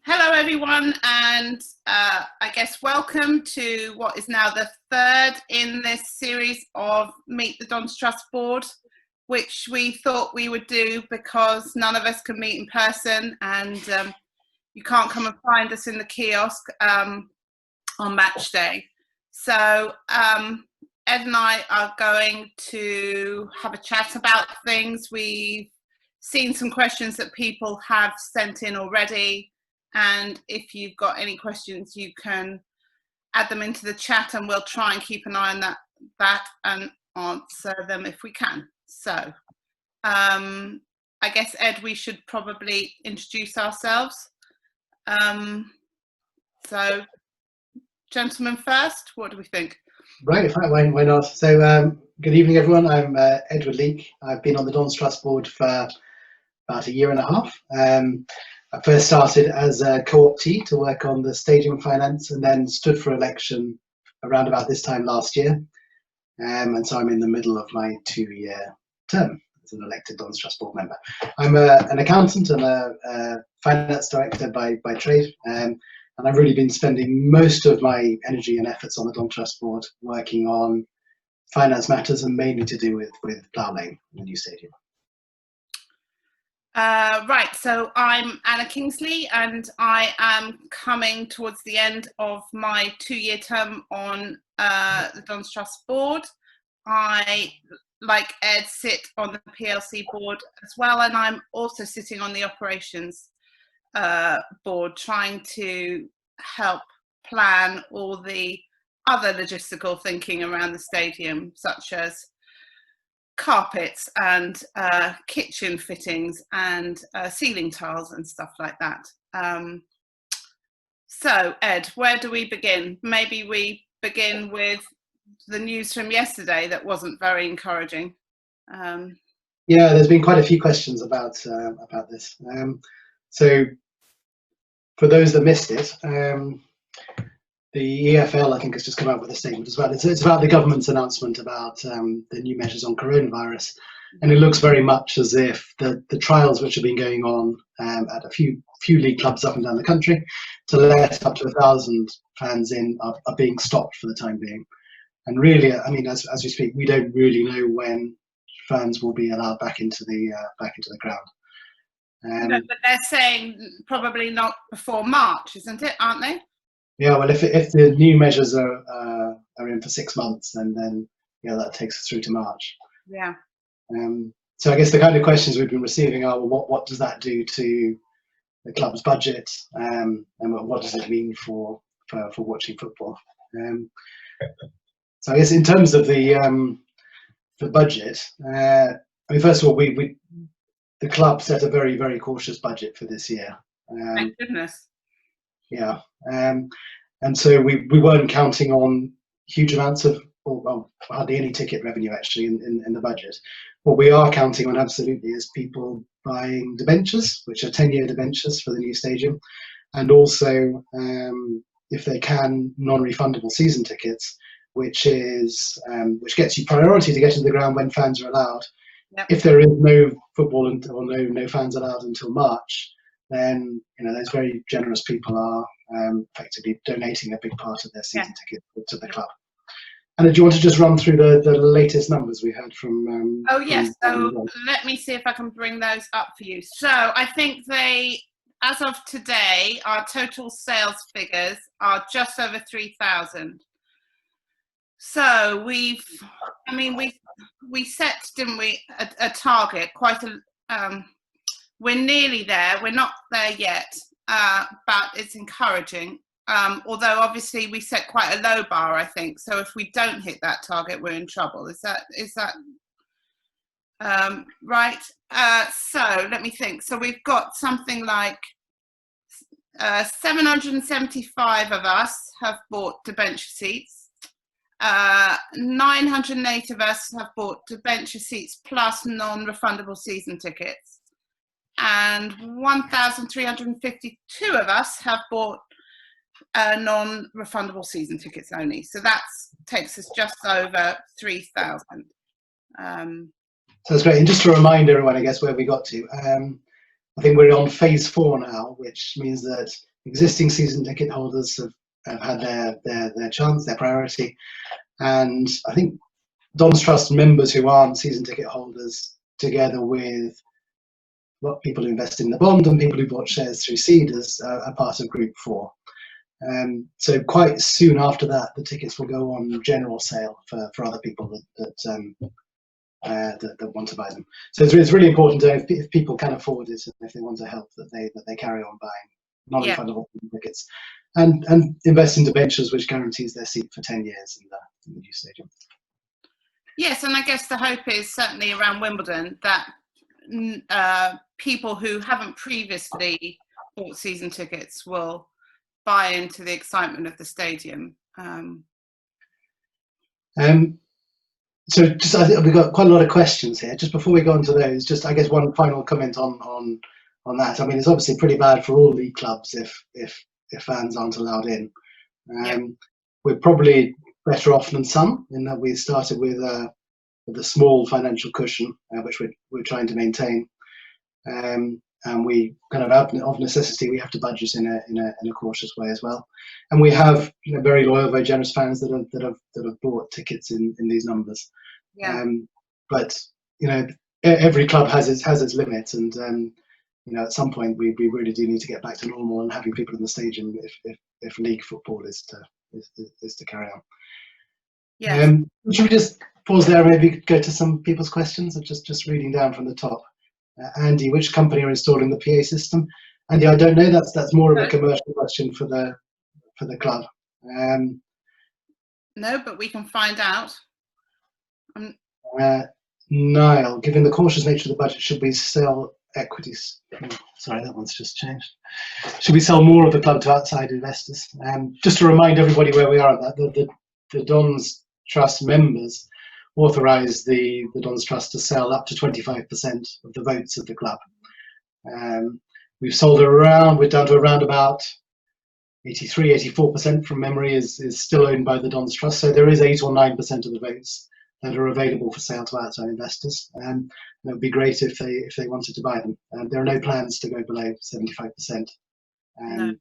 Hello everyone, and I guess welcome to what is now the third in this series of Meet the Dons Trust Board, which we thought we would do because none of us can meet in person, and you can't come and find us in the kiosk on match day. So Ed and I are going to have a chat about things. We've seen some questions that people have sent in already, and if you've got any questions you can add them into the chat and we'll try and keep an eye on that and answer them if we can. So I guess, Ed, we should probably introduce ourselves. So gentlemen first, what do we think? Right, why not? So good evening everyone, I'm Edward Leek. I've been on the Dons Trust Board for about a year and a half. I first started as a co-optee to work on the stadium finance and then stood for election around about this time last year. And so I'm in the middle of my 2-year term as an elected Dons Trust Board member. I'm an accountant and a finance director by trade. And I've really been spending most of my energy and efforts on the Dons Trust Board working on finance matters and mainly to do with Plough Lane, the new stadium. Right, so I'm Anna Kingsley and I am coming towards the end of my 2-year term on the Dons Trust Board. I, like Ed, sit on the PLC board as well, and I'm also sitting on the operations board trying to help plan all the other logistical thinking around the stadium, such as carpets and kitchen fittings and ceiling tiles and stuff like that. So Ed, where do we begin? Maybe we begin with the news from yesterday that wasn't very encouraging. Yeah, there's been quite a few questions about this. So for those that missed it, the EFL, I think, has just come out with a statement as well. It's about the government's announcement about the new measures on coronavirus. And it looks very much as if the trials which have been going on at a few league clubs up and down the country to let up to 1,000 fans in are being stopped for the time being. And really, I mean, as we speak, we don't really know when fans will be allowed back into the ground. No, but they're saying probably not before March, isn't it? Aren't they? Yeah, well, if the new measures are in for 6 months, then yeah, that takes us through to March. Yeah. So I guess the kind of questions we've been receiving are, well, what does that do to the club's budget, and what does it mean for watching football? So I guess in terms of the budget, I mean, first of all, the club set a very, very cautious budget for this year. Thank goodness. Yeah, and so we weren't counting on huge amounts of, or hardly any ticket revenue actually in the budget. What we are counting on absolutely is people buying debentures, which are 10-year debentures for the new stadium, and also, if they can, non-refundable season tickets, which gets you priority to get into the ground when fans are allowed. Yep. If there is no football or no fans allowed until March, then those very generous people are effectively donating a big part of their season ticket to the club. And do you want to just run through the latest numbers we had from? Oh yes. So let me see if I can bring those up for you. So I think as of today, our total sales figures are just over 3,000. So we set, didn't we, a target, quite a. We're nearly there. We're not there yet, but it's encouraging. Although obviously we set quite a low bar, I think. So if we don't hit that target, we're in trouble. Is that right? So let me think. So we've got something like 775 of us have bought debenture seats. 908 of us have bought debenture seats plus non-refundable season tickets. And 1,352 of us have bought non-refundable season tickets only. So that takes us just over 3,000. So that's great. And just to remind everyone, I guess, where we got to, I think we're on phase 4 now, which means that existing season ticket holders have had their chance, their priority, and I think Don's Trust members who aren't season ticket holders, together with people who invest in the bond and people who bought shares through seeders, are part of Group 4. So quite soon after that, the tickets will go on general sale for other people that want to buy them. So it's really important if people can afford it and if they want to help, that they carry on buying non-refundable tickets and invest in debentures, which guarantees their seat for 10 years in the new stadium. Yes, and I guess the hope is certainly around Wimbledon that people who haven't previously bought season tickets will buy into the excitement of the stadium. So just, I think we've got quite a lot of questions here. Just before we go on to those, just I guess one final comment on that. I mean, it's obviously pretty bad for all league clubs if fans aren't allowed in. We're probably better off than some in that we started with a small financial cushion, which we're trying to maintain. And we kind of of necessity we have to budget in a cautious way as well. And we have very loyal, very generous fans that have bought tickets in these numbers. But every club has its limits, and at some point we really do need to get back to normal and having people in the stadium if league football is to carry on. Should we just pause there, maybe go to some people's questions? I'm just reading down from the top. Andy, which company are installing the PA system? Andy, I don't know. That's more of a commercial question for the club. No, but we can find out. Niall, given the cautious nature of the budget, should we sell equities? Sorry, that one's just changed. Should we sell more of the club to outside investors? Just to remind everybody where we are at that, the Don's Trust members authorise the Don's Trust to sell up to 25% of the votes of the club. We've sold we're down to around about 83-84% from memory is still owned by the Don's Trust. So there is 8 or 9% of the votes that are available for sale to outside investors. And it would be great if they wanted to buy them. There are no plans to go below 75%. No.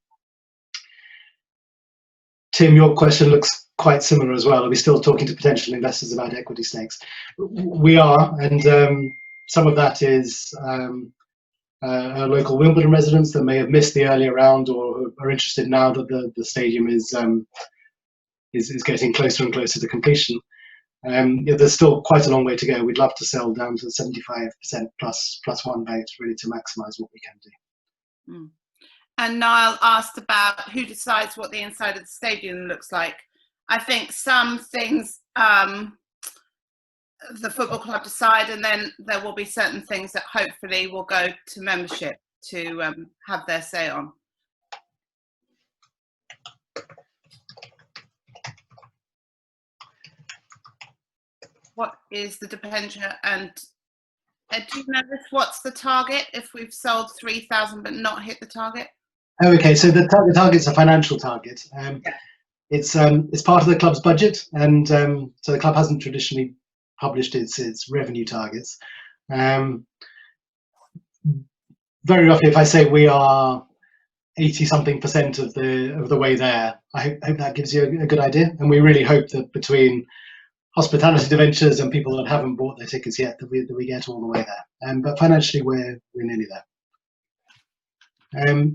Tim, your question looks quite similar as well. Are we still talking to potential investors about equity stakes? We are, and some of that is local Wimbledon residents that may have missed the earlier round or are interested now that the stadium is getting closer and closer to completion. There's still quite a long way to go. We'd love to sell down to 75% plus one vote, really, to maximise what we can do. And Niall asked about who decides what the inside of the stadium looks like. I think some things the football club decide, and then there will be certain things that hopefully will go to membership to have their say on. What is the debenture? And do you know this? What's the target if we've sold 3,000 but not hit the target? Okay, so the target's a financial target. It's part of the club's budget, and so the club hasn't traditionally published its revenue targets. Very roughly, if I say we are 80-something% of the way there, I hope that gives you a good idea. And we really hope that between hospitality debentures and people that haven't bought their tickets yet, that we get all the way there. But financially, we're nearly there.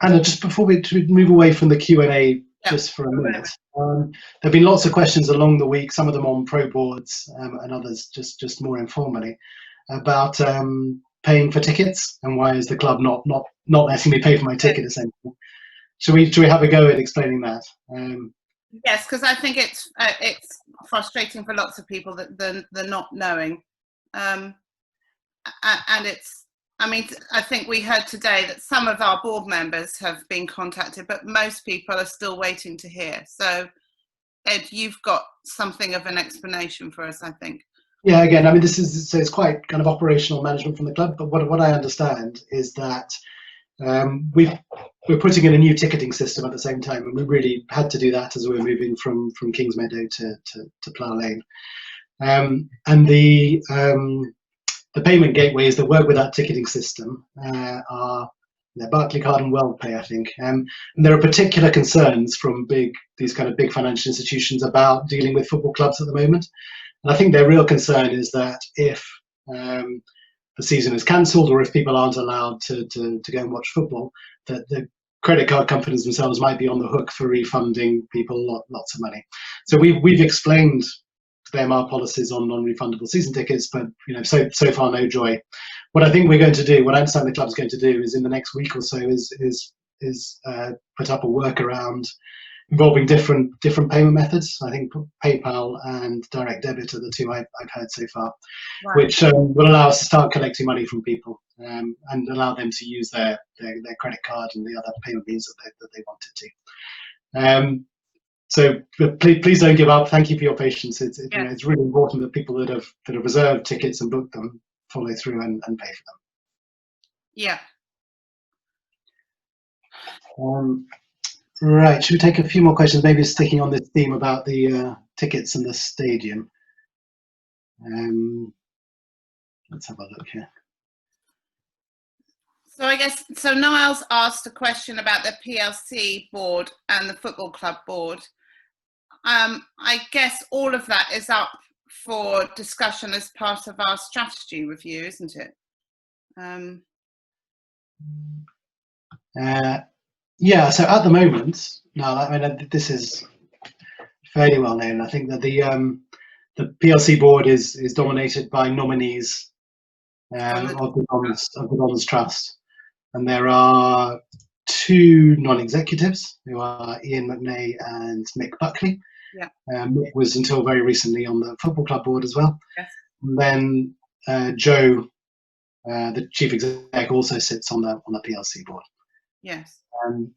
Anna, just before we move away from the Q&A, just for a minute, there have been lots of questions along the week, some of them on pro boards and others just more informally, about paying for tickets and why is the club not letting me pay for my ticket, essentially. Should we have a go at explaining that? Yes, because I think it's frustrating for lots of people that they're not knowing, and I think we heard today that some of our board members have been contacted, but most people are still waiting to hear. So, Ed, you've got something of an explanation for us, I think. Yeah, again, I mean, it's quite kind of operational management from the club, but what I understand is that we're putting in a new ticketing system at the same time, and we really had to do that as we're moving from Kingsmeadow to Plough Lane. And the payment gateways that work with that ticketing system are Barclaycard and WorldPay, I think. And there are particular concerns from these kind of big financial institutions about dealing with football clubs at the moment. And I think their real concern is that if the season is cancelled or if people aren't allowed to go and watch football, that the credit card companies themselves might be on the hook for refunding people lots of money. So we've explained to them our policies on non-refundable season tickets, but so far no joy. What I think we're going to do, what I understand the club's going to do, is in the next week or so is put up a workaround involving different payment methods. I think PayPal and direct debit are the two I've heard so far, right, which will allow us to start collecting money from people and allow them to use their credit card and the other payment means that they wanted to. So please don't give up. Thank you for your patience. It's really important that people that have reserved tickets and booked them follow through and pay for them. Yeah. Right, should we take a few more questions, maybe sticking on this theme about the tickets and the stadium? Let's have a look here. So I guess, so Niles asked a question about the PLC board and the football club board. I guess all of that is up for discussion as part of our strategy review, isn't it? Yeah, so at the moment, no, I mean, this is fairly well known. I think that the PLC board is dominated by nominees of the Dons Trust, and there are two non-executives who are Ian McNay and Mick Buckley. Yeah. Mick was until very recently on the football club board as well. Yes. And then Joe, the chief exec, also sits on the PLC board. Yes.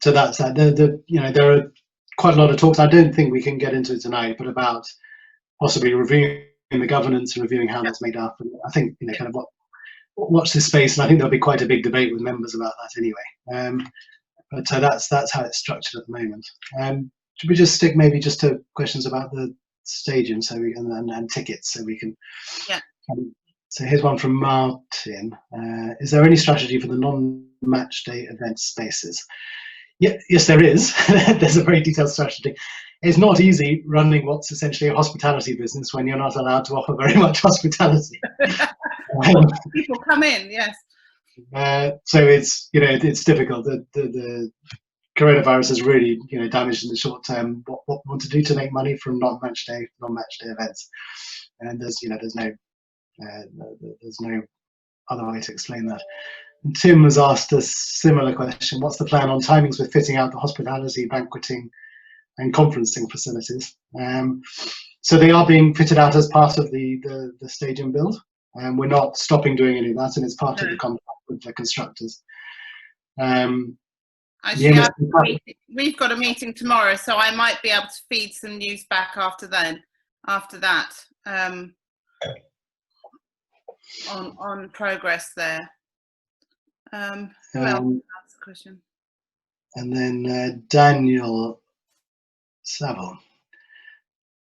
So that's that. There are quite a lot of talks. I don't think we can get into it tonight, but about possibly reviewing the governance and reviewing how that's made up. And I think kind of watch this space, and I think there'll be quite a big debate with members about that anyway. But that's how it's structured at the moment. Should we just stick maybe just to questions about the stadium, so we and tickets, so we can. Yeah. So here's one from Martin. Is there any strategy for the non-match day event spaces? Yeah, yes, there is. There's a very detailed strategy. It's not easy running what's essentially a hospitality business when you're not allowed to offer very much hospitality. People come in, yes. So it's difficult. The coronavirus has really damaged in the short term what we want to do to make money from non-match day events, and there's no other way to explain that. And Tim has asked a similar question. What's the plan on timings with fitting out the hospitality, banqueting and conferencing facilities? So they are being fitted out as part of the stadium build, and we're not stopping doing any of that, and it's part of the contract with the constructors. Actually, we've got a meeting tomorrow, so I might be able to feed some news back after that. On progress there. Well, that's the question. And then Daniel Saville.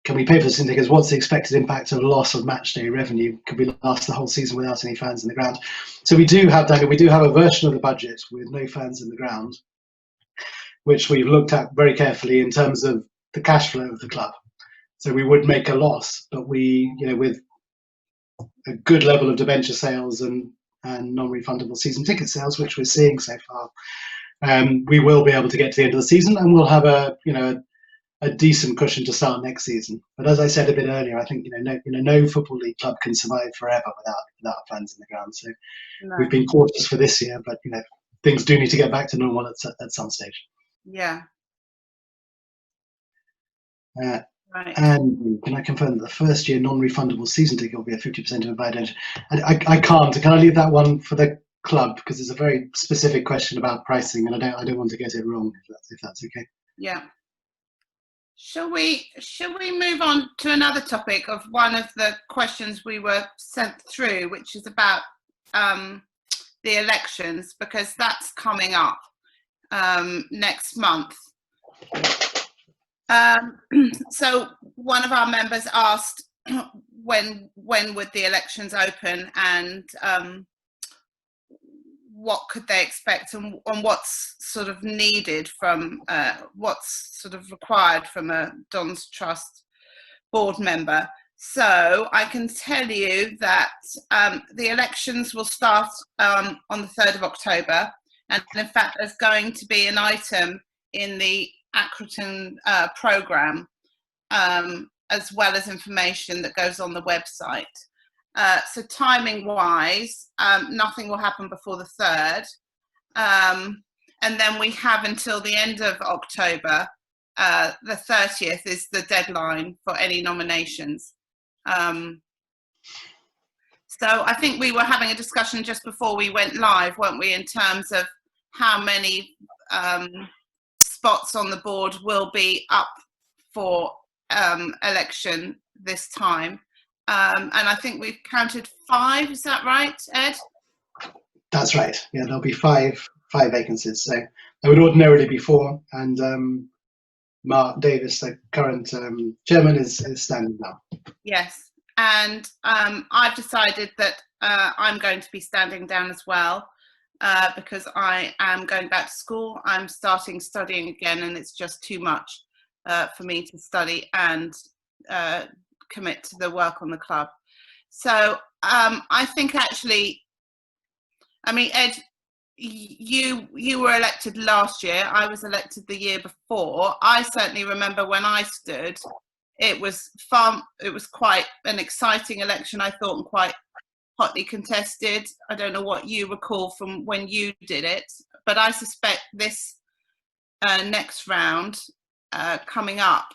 Can we pay for the season tickets? What's the expected impact of loss of match day revenue? Could we last the whole season without any fans in the ground? So we do have, Daniel, a version of the budget with no fans in the ground, which we've looked at very carefully in terms of the cash flow of the club. So we would make a loss, but we, with a good level of debenture sales and non-refundable season ticket sales, which we're seeing so far, we will be able to get to the end of the season, and we'll have a decent cushion to start next season. But as I said a bit earlier, I think no football league club can survive forever without fans in the ground. So we've been cautious for this year, but things do need to get back to normal at some stage. Yeah. Right. And can I confirm that the first year non-refundable season ticket will be a 50% of a buy donation? I can't. Can I leave that one for the club, because it's a very specific question about pricing, and I don't want to get it wrong, if that's okay. Yeah. Shall we move on to another topic of one of the questions we were sent through, which is about the elections, because that's coming up next month. So one of our members asked when would the elections open, and what could they expect and what's sort of needed from what's sort of required from a Don's Trust board member. So I can tell you that the elections will start on the 3rd of October, and in fact there's going to be an item in the Accrington programme, as well as information that goes on the website. So timing wise, nothing will happen before the 3rd. And then we have until the end of October. The 30th is the deadline for any nominations. So I think we were having a discussion just before we went live, weren't we, in terms of how many spots on the board will be up for election this time. And I think we've counted 5, is that right, Ed? That's right. Yeah, there'll be five vacancies. So there would ordinarily be 4, and Mark Davis, the current chairman, is standing now. Yes, and I've decided that I'm going to be standing down as well, because I am going back to school. I'm starting studying again, and it's just too much for me to study and commit to the work on the club. So I think actually, I mean, Ed, you were elected last year. I was elected the year before. I certainly remember when I stood, it was quite an exciting election, I thought, and quite hotly contested. I don't know what you recall from when you did it, but I suspect this next round coming up,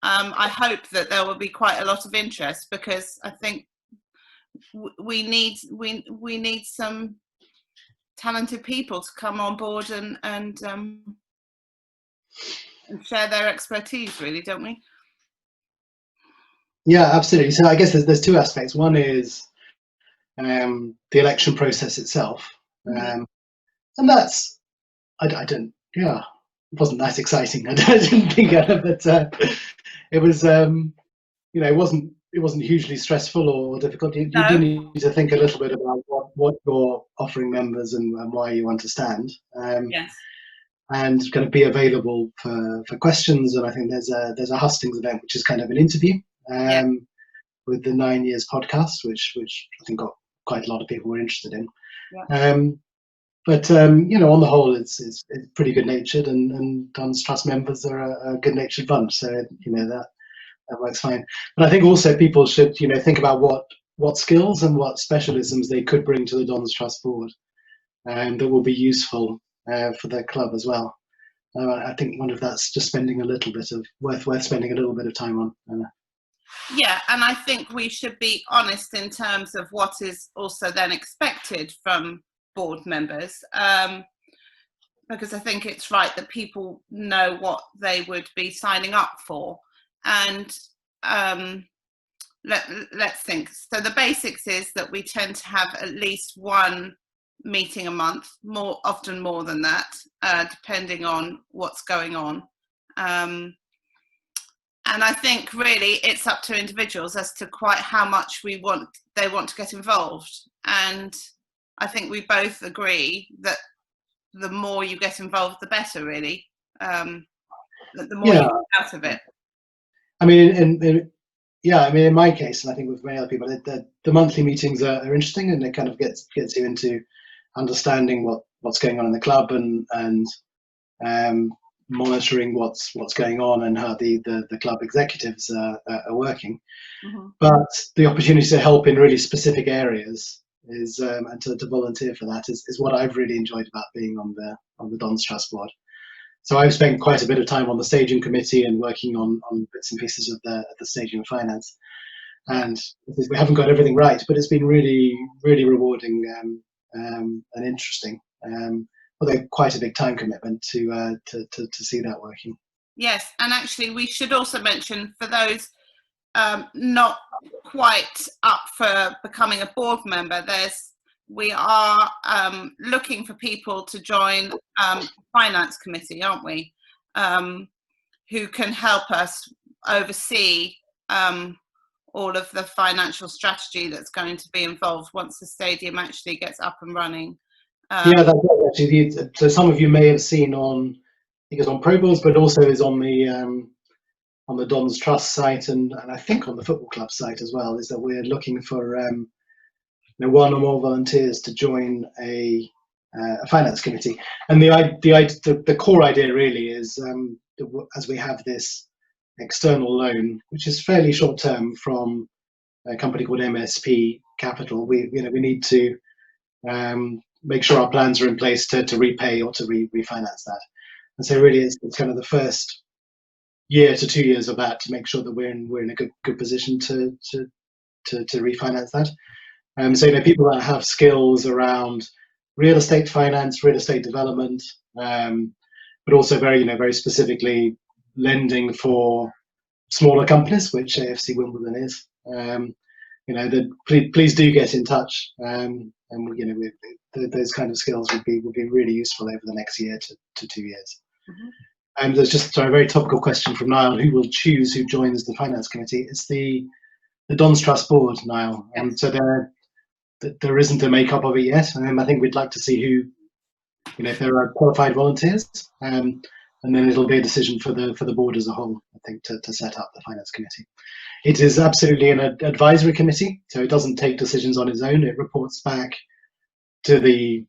I hope that there will be quite a lot of interest, because I think we need some talented people to come on board and share their expertise, really, don't we? Yeah, absolutely. So I guess there's 2 aspects. One is the election process itself, and that's it wasn't that exciting. I didn't think of it, but it was it wasn't hugely stressful or difficult. You do need to think a little bit about what you're offering members and why you want to stand. Yes. And kind of be available for questions. And I think there's a hustings event, which is kind of an interview with the 9 Years podcast, which I think got quite a lot of people were interested in. Yeah. But on the whole, it's pretty good natured, and Don's Trust members are a good natured bunch. So that works fine. But I think also people should think about what skills and what specialisms they could bring to the Don's Trust board, and that will be useful for their club as well. I think one of that's just spending a little bit of worth spending a little bit of time on. Yeah, and I think we should be honest in terms of what is also then expected from board members, because I think it's right that people know what they would be signing up for. And let's think. So the basics is that we tend to have at least 1 meeting a month, often more than that, depending on what's going on. And I think really it's up to individuals as to quite how much they want to get involved. And I think we both agree that the more you get involved, the better, really. The more you get out of it. I mean, in my case, and I think with many other people, the monthly meetings are interesting, and it kind of gets you into understanding what's going on in the club and monitoring what's going on and how the club executives are working. Mm-hmm. But the opportunity to help in really specific areas is and to volunteer for that is what I've really enjoyed about being on the Don's Trust board. So I've spent quite a bit of time on the staging committee and working on bits and pieces of the staging and finance. And we haven't got everything right, but it's been really, really rewarding and interesting. Although quite a big time commitment to see that working. Yes, and actually we should also mention, for those not quite up for becoming a board member, we are looking for people to join finance committee, aren't we? Who can help us oversee all of the financial strategy that's going to be involved once the stadium actually gets up and running. Yeah, that's right, actually. So some of you may have seen on, I think it's on Pro Balls, but also is on the Don's Trust site and I think on the football club site as well, is that we're looking for one or more volunteers to join a finance committee. And the core idea really is, as we have this external loan, which is fairly short term from a company called MSP Capital, we need to make sure our plans are in place to repay or to refinance that. And so really it's kind of the first year to 2 years of that to make sure that we're in a good position to refinance that. So people that have skills around real estate finance, real estate development, but also very specifically lending for smaller companies, which AFC Wimbledon is. Please do get in touch, and those kind of skills would be really useful over the next year to 2 years. Mm-hmm. And there's just a very topical question from Niall: who will choose who joins the finance committee? It's the Don's Trust board, Niall. Yes. So there isn't a makeup of it yet. I think we'd like to see who, if there are qualified volunteers, and then it'll be a decision for the board as a whole, I think, to set up the finance committee. It is absolutely an advisory committee, so it doesn't take decisions on its own. It reports back to the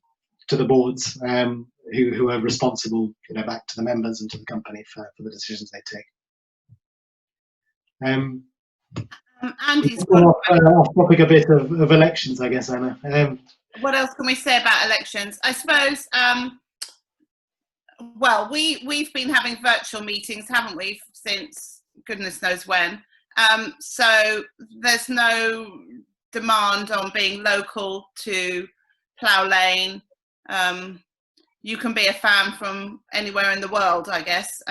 boards who are responsible, back to the members and to the company for the decisions they take. Andy's off topic a bit of elections, I guess, Anna. What else can we say about elections? I suppose, well, we've been having virtual meetings, haven't we, since goodness knows when. So there's no demand on being local to Plough Lane. You can be a fan from anywhere in the world, I guess,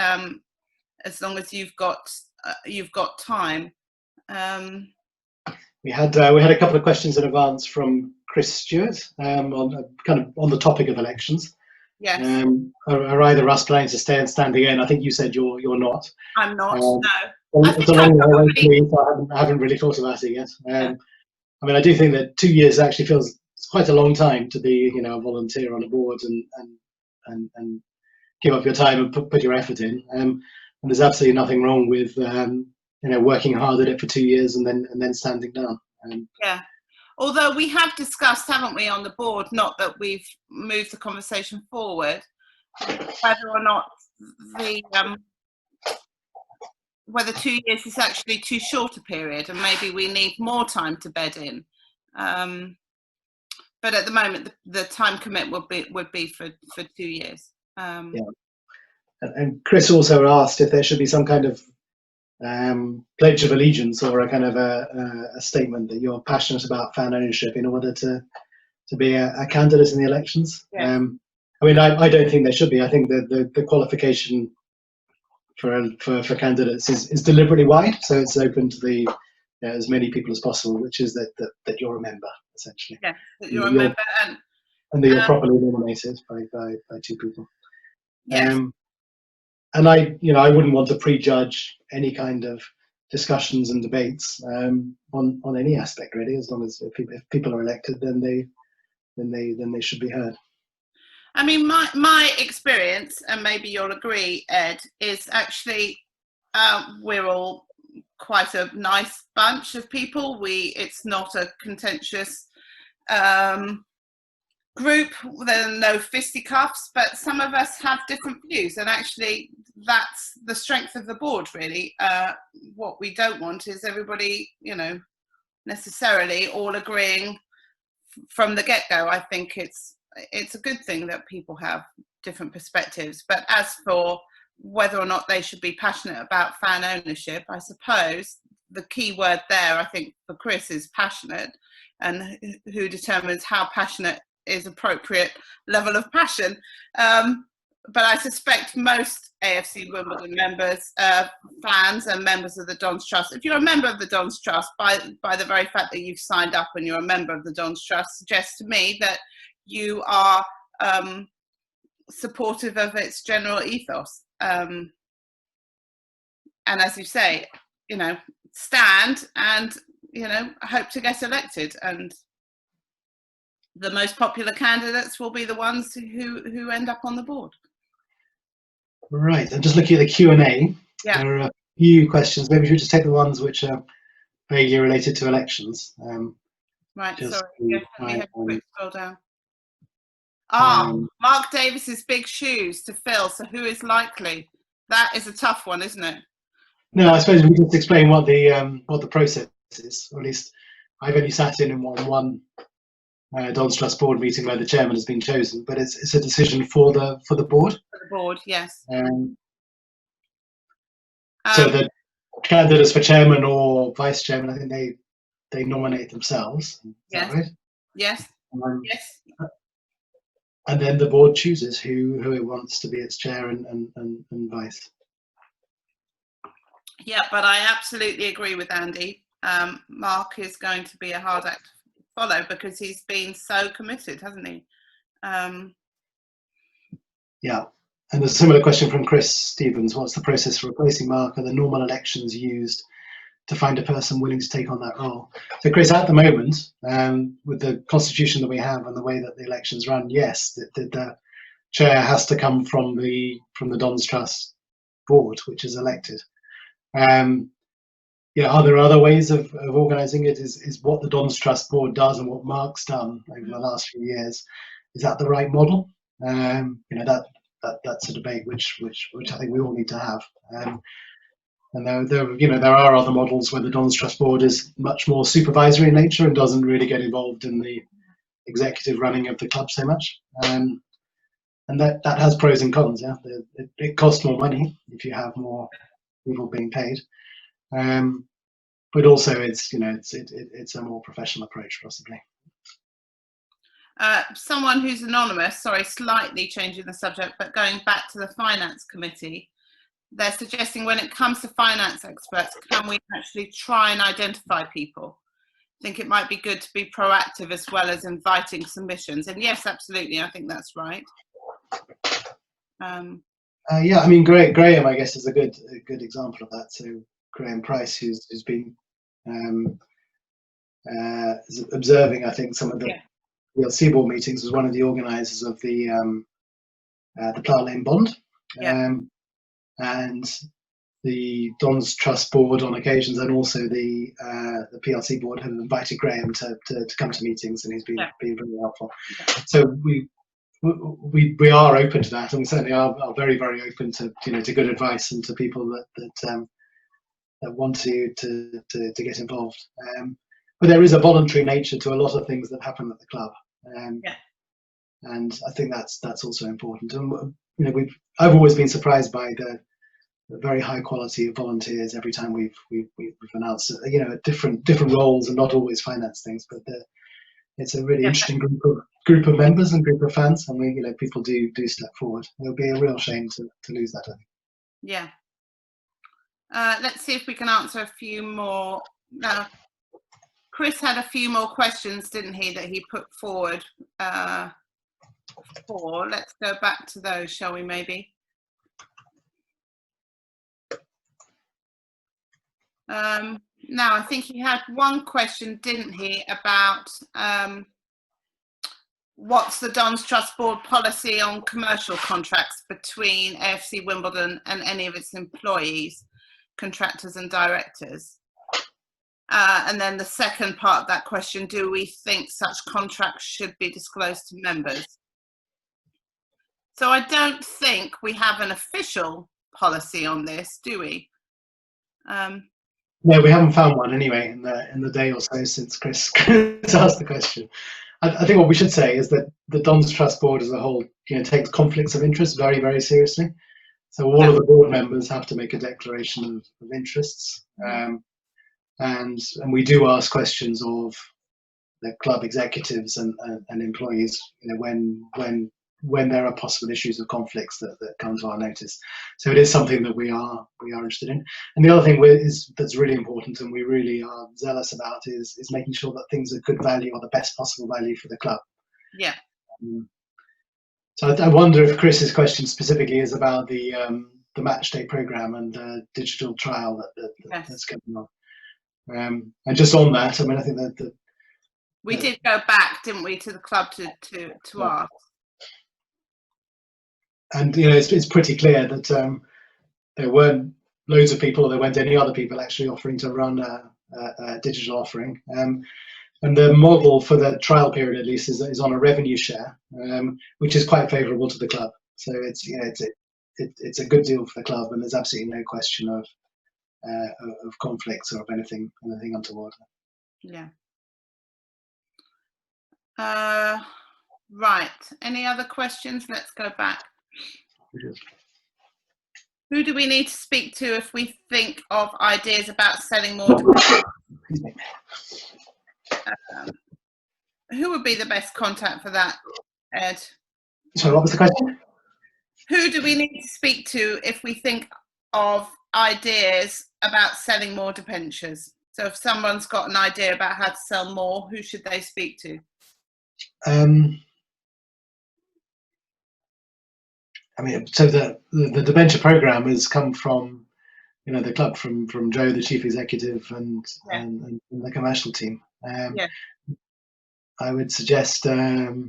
as long as you've got time. We had a couple of questions in advance from Chris Stewart on the topic of elections. Yes. Are either us planning to stay and stand again? I think you said you're not. I'm not. No. It's a long way away for me, so I haven't really thought about it yet. I do think that 2 years actually feels quite a long time to be, a volunteer on a board and give up your time and put your effort in. And there's absolutely nothing wrong with working hard at it for 2 years and then standing down. Yeah. Although we have discussed, haven't we, on the board, not that we've moved the conversation forward, whether or not whether 2 years is actually too short a period, and maybe we need more time to bed in. But at the moment, the time commit would be for 2 years. Yeah. And Chris also asked if there should be some kind of pledge of allegiance or a kind of a statement that you're passionate about fan ownership in order to be a candidate in the elections. Yeah. I don't think there should be. I think that the qualification for candidates is deliberately wide, so it's open to as many people as possible, which is that you're a member, essentially. Yeah, that you're a member and that you're properly nominated by 2 people. Yes. And I wouldn't want to prejudge any kind of discussions and debates on any aspect, really. As long as if people are elected, then they should be heard. My experience, and maybe you'll agree, Ed, is actually we're all quite a nice bunch of people. It's not a contentious group. There are no fisticuffs, but some of us have different views, and actually that's the strength of the board, really. What we don't want is everybody, necessarily all agreeing from the get-go. I think it's a good thing that people have different perspectives. But as for whether or not they should be passionate about fan ownership, I suppose the key word there, I think, for Chris is passionate, and who determines how passionate is appropriate level of passion. But I suspect most AFC Wimbledon members, fans and members of the Don's Trust, if you're a member of the Don's Trust, by the very fact that you've signed up and you're a member of the Don's Trust, suggests to me that you are supportive of its general ethos. And as you say, stand and, hope to get elected. And the most popular candidates will be the ones who end up on the board. Right, I'm just looking at the Q&A. Yeah. There are a few questions. Maybe we should just take the ones which are vaguely related to elections. Right, just sorry, yes, let me have a quick scroll down. Mark Davis's big shoes to fill, so who is likely? That is a tough one, isn't it? No, I suppose we can just explain what the process is, or at least I've only sat in one Don's Trust board meeting where the chairman has been chosen, but it's a decision for the board. For the board, yes. So the candidates for chairman or vice chairman, I think they nominate themselves. Is yes. that right? Yes. Yes. And then the board chooses who it wants to be its chair and vice. Yeah, but I absolutely agree with Andy. Mark is going to be a hard act to follow because he's been so committed, hasn't he? Yeah, and there's a similar question from Chris Stevens. What's the process for replacing Mark? Are the normal elections used to find a person willing to take on that role? So Chris, at the moment, with the constitution that we have and the way that the elections run, yes, the chair has to come from the Don's Trust board, which is elected. Yeah, are there other ways of organising it? Is what the Don's Trust board does and what Mark's done over the last few years, is that the right model? That's a debate which I think we all need to have. And there are other models where the Don's Trust board is much more supervisory in nature and doesn't really get involved in the executive running of the club so much. And that has pros and cons. Yeah, it costs more money if you have more people being paid. But also it's a more professional approach possibly. Someone who's anonymous, sorry, slightly changing the subject, but going back to the finance committee, they're suggesting when it comes to finance experts, can we actually try and identify people? I think it might be good to be proactive as well as inviting submissions. And yes, absolutely, I think that's right. Yeah, I mean, Graham, I guess, is a good example of that. So Graham Price, who's been observing, I think, some of the PLC board meetings, was one of the organisers of the Plough Lane Bond, and the Don's Trust board on occasions, and also the PLC board have invited Graham to come to meetings, and he's been very helpful. So we are open to that, and we certainly are very, very open to to good advice and to people that want to get involved. But there is a voluntary nature to a lot of things that happen at the club, and I think that's also important. And I've always been surprised by the very high quality of volunteers every time we've announced different roles, and not always finance things, but it's a really interesting group of members and group of fans, and people do step forward. It would be a real shame to lose that, I think. Yeah. Let's see if we can answer a few more. Now, Chris had a few more questions, didn't he, that he put forward before. Let's go back to those, shall we, maybe? Now, I think he had one question, didn't he, about what's the Don's Trust Board policy on commercial contracts between AFC Wimbledon and any of its employees, contractors and directors? And then the second part of that question, do we think such contracts should be disclosed to members? So I don't think we have an official policy on this, do we? No, we haven't found one anyway in the day or so since Chris asked the question. I think what we should say is that the Don's Trust Board as a whole, takes conflicts of interest very, very seriously. So all of the board members have to make a declaration of interests, and we do ask questions of the club executives and employees, when there are possible issues of conflicts that come to our notice. So it is something that we are interested in. And the other thing that's really important, and we really are zealous about, is making sure that things are good value or the best possible value for the club. Yeah. So I wonder if Chris's question specifically is about the match day program and the digital trial that's going on. And just on that, I mean, I think that We did go back, didn't we, to the club to ask. And it's pretty clear that there weren't loads of people, or there weren't any other people actually offering to run a digital offering. And the model for the trial period, at least, is on a revenue share, which is quite favourable to the club. So it's a good deal for the club, and there's absolutely no question of conflicts or of anything untoward. Yeah. Right. Any other questions? Let's go back. Who do we need to speak to if we think of ideas about selling more? Who would be the best contact for that, Ed? Sorry, what was the question? Who do we need to speak to if we think of ideas about selling more debentures? So if someone's got an idea about how to sell more, who should they speak to? I mean, so the debenture program has come from, the club, from Joe, the chief executive, and the commercial team. I would suggest, Claudia,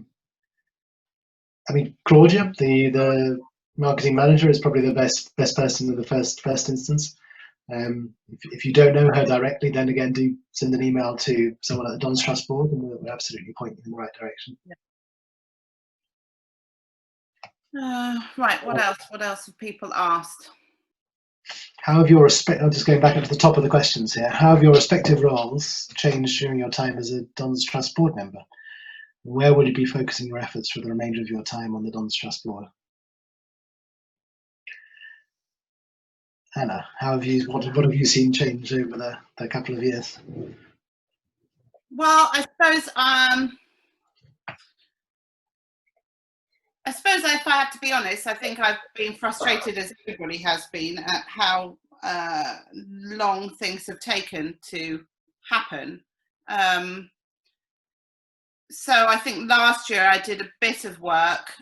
the marketing manager, is probably the best person in the first instance. If you don't know her directly, then again, do send an email to someone at the Don's Trust board, and we'll absolutely point you in the right direction. Right. What else? What else have people asked? How have I'm just going back up to the top of the questions here. How have your respective roles changed during your time as a Don's Trust board member? Where will you be focusing your efforts for the remainder of your time on the Don's Trust board? Anna, what have you seen change over the couple of years? Well, I suppose if I have to be honest, I think I've been frustrated, as everybody has been, at how long things have taken to happen. So I think last year I did a bit of work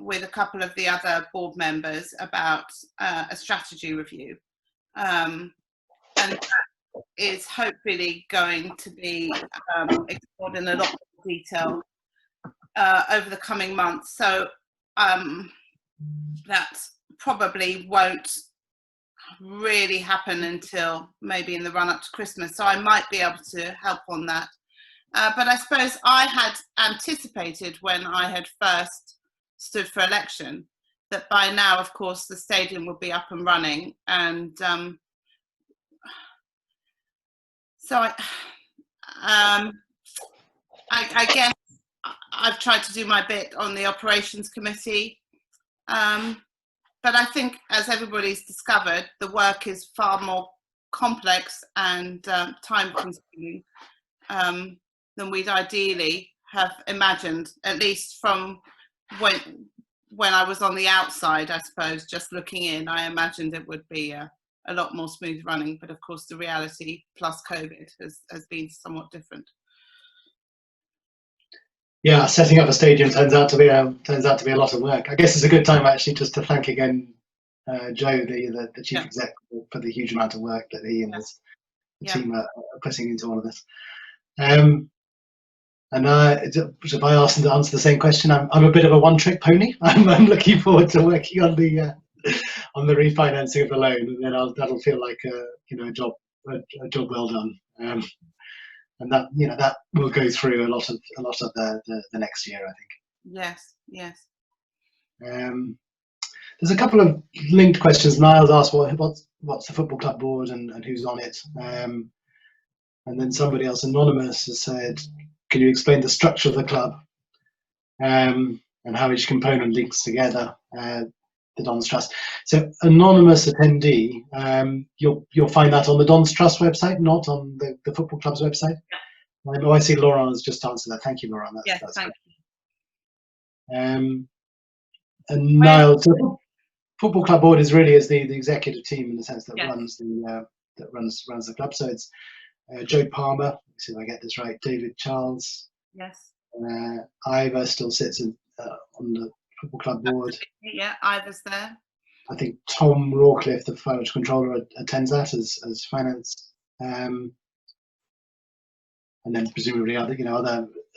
with a couple of the other board members about a strategy review. And that is hopefully going to be explored in a lot more detail over the coming months. So that probably won't really happen until maybe in the run up to Christmas. So I might be able to help on that. But I suppose I had anticipated, when I had first stood for election, that by now, of course, the stadium would be up and running. And so I guess I've tried to do my bit on the operations committee. But I think, as everybody's discovered, the work is far more complex and time consuming than we'd ideally have imagined, at least from when I was on the outside, I suppose, just looking in. I imagined it would be a lot more smooth running, but of course the reality plus COVID has been somewhat different. Yeah, setting up a stadium turns out to be a lot of work. I guess it's a good time actually just to thank again Joe, the chief executive, for the huge amount of work that he and his team are putting into all of this. And if I asked them to answer the same question, I'm a bit of a one-trick pony. I'm looking forward to working on the refinancing of the loan, and then that'll feel like a job well done. And that will go through a lot of the next year, I think. Yes. There's a couple of linked questions. Niles asked what's the football club board and who's on it. And then somebody else, anonymous, has said, can you explain the structure of the club and how each component links together, the Don's Trust? So anonymous attendee, you'll find that on the Don's Trust website, not on the football club's website. I see Laurent has just answered that. Thank you, Laurent. That's thank you. And Niall, so the football club board is the executive team, in the sense that runs the club. So it's Joe Palmer, let's see if I get this right, David Charles. Yes. Ivor still sits on the football club board. Yeah, Ivor's there. I think Tom Rawcliffe, the financial controller, attends that as finance. And and then presumably other.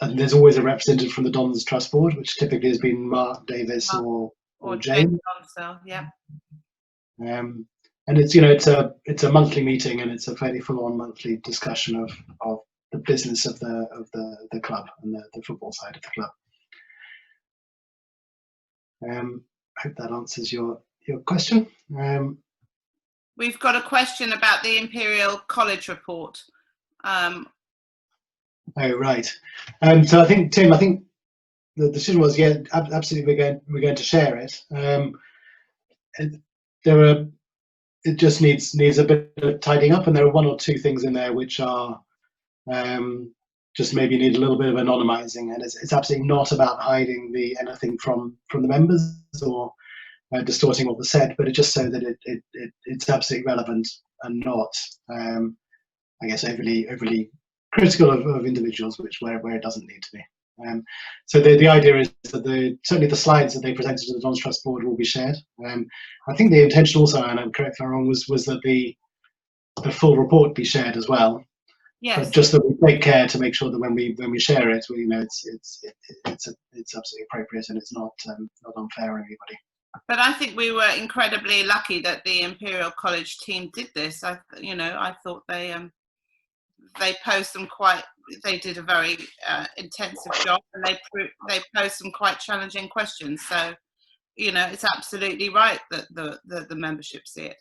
And there's always a representative from the Dons Trust Board, which typically has been Mark Davis or Jane. Yeah. And it's a monthly meeting, and it's a fairly full-on monthly discussion of the business of the club and the football side of the club. I hope that answers your question. We've got a question about the Imperial College report. Oh, right. So I think, Tim, the decision was, yeah, absolutely, we're going to share it. It just needs a bit of tidying up, and there are one or two things in there which are just maybe need a little bit of anonymizing, and it's absolutely not about hiding anything from the members or distorting what was said, but it's just so that it's absolutely relevant and not, I guess, overly critical of individuals, where it doesn't need to be. So the idea is that certainly the slides that they presented to the Dons Trust Board will be shared. I think the intention also, and I'm correct if I'm wrong, was that the full report be shared as well. Yes. But just that we take care to make sure that when we share it, it's absolutely appropriate, and it's not unfair on anybody. But I think we were incredibly lucky that the Imperial College team did this. I thought they posed them quite. They did a very intensive job, and they posed some quite challenging questions. So, it's absolutely right that the membership see it.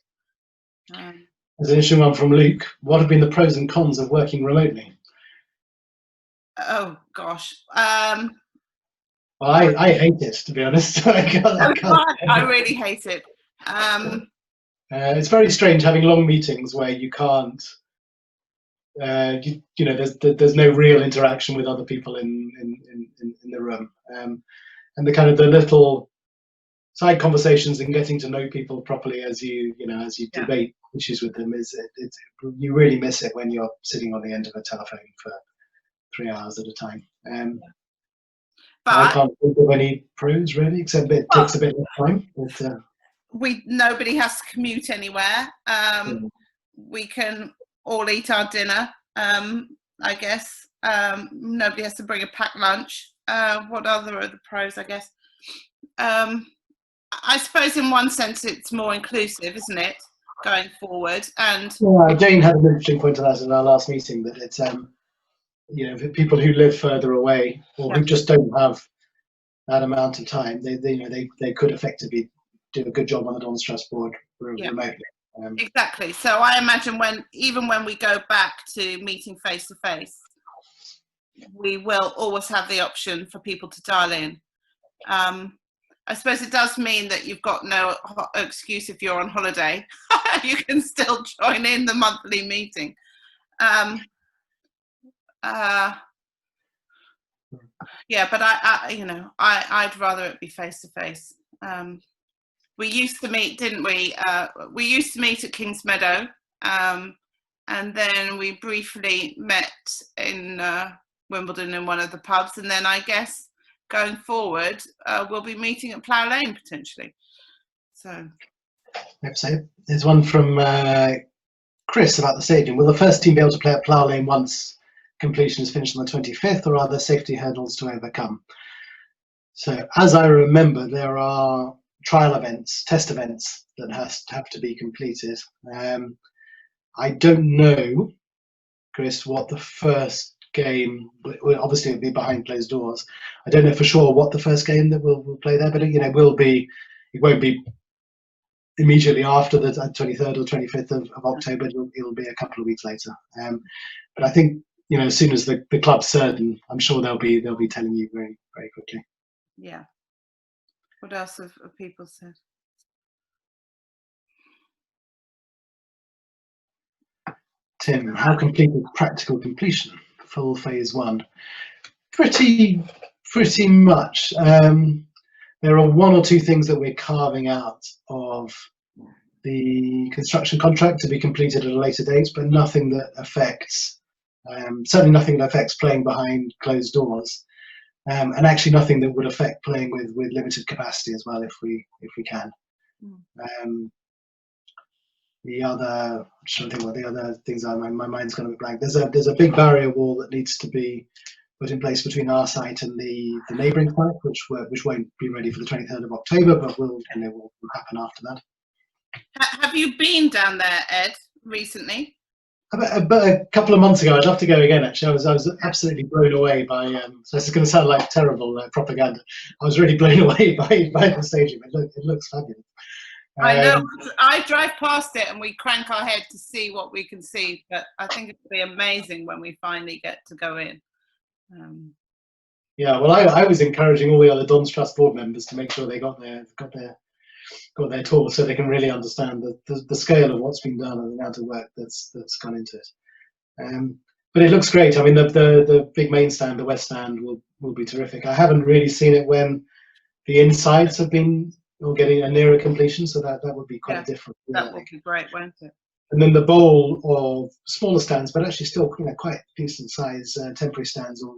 There's an interesting one from Luke. What have been the pros and cons of working remotely? Oh gosh. Well, I hate it, to be honest. I really hate it. It's very strange having long meetings where you can't. There's no real interaction with other people in the room, and the little side conversations and getting to know people properly as you debate issues with them you really miss it when you're sitting on the end of a telephone for 3 hours at a time. But I can't think of any pros really, except it takes a bit of time. But, nobody has to commute anywhere. We can all eat our dinner. I guess nobody has to bring a packed lunch. What other are the pros? I guess. I suppose in one sense it's more inclusive, isn't it, going forward? And Jane had an interesting point to that in our last meeting, that it's for people who live further away or who just don't have that amount of time, they could effectively do a good job on the Dons Trust Board remotely. Exactly. So I imagine even when we go back to meeting face to face, we will always have the option for people to dial in. I suppose it does mean that you've got no excuse if you're on holiday. You can still join in the monthly meeting. But I'd rather it be face to face. We used to meet, didn't we? We used to meet at King's Meadow, and then we briefly met in Wimbledon in one of the pubs, and then I guess going forward we'll be meeting at Plough Lane potentially. So there's one from Chris about the stadium. Will the first team be able to play at Plough Lane once completion is finished on the 25th, or are there safety hurdles to overcome? So as I remember, there are trial events, test events that have to be completed. I don't know, Chris, what the first game, obviously it'll be behind closed doors. I don't know for sure what the first game that we'll play there, but it won't be immediately after the 23rd or 25th of October. It'll be a couple of weeks later. But I think as soon as the club's certain, I'm sure they'll be telling you very, very quickly. Yeah. What else have people said? Tim, how complete is practical completion? Full phase one? Pretty much. There are one or two things that we're carving out of the construction contract to be completed at a later date, but nothing that affects, certainly nothing that affects playing behind closed doors, and actually nothing that would affect playing with limited capacity as well, if we can. the other, I'm trying to think what the other things are. My mind's going to be blank. There's a big barrier wall that needs to be put in place between our site and the neighbouring site, which won't be ready for the 23rd of October, but will happen after that. Have you been down there, Ed, recently? But a couple of months ago. I'd love to go again. Actually, I was absolutely blown away by. So this is going to sound like terrible propaganda. I was really blown away by the stadium. It looks fabulous. I know. I drive past it and we crank our head to see what we can see, but I think it'll be amazing when we finally get to go in. Yeah, well, I was encouraging all the other Don's Trust board members to make sure they got their tour, so they can really understand the scale of what's been done and the amount of work that's gone into it. But it looks great. I mean, the big main stand, the west stand, will be terrific. I haven't really seen it when the insides have been or getting a nearer completion, so that would be quite different. That would be great, won't it? And then the bowl of smaller stands, but actually still quite decent size temporary stands, or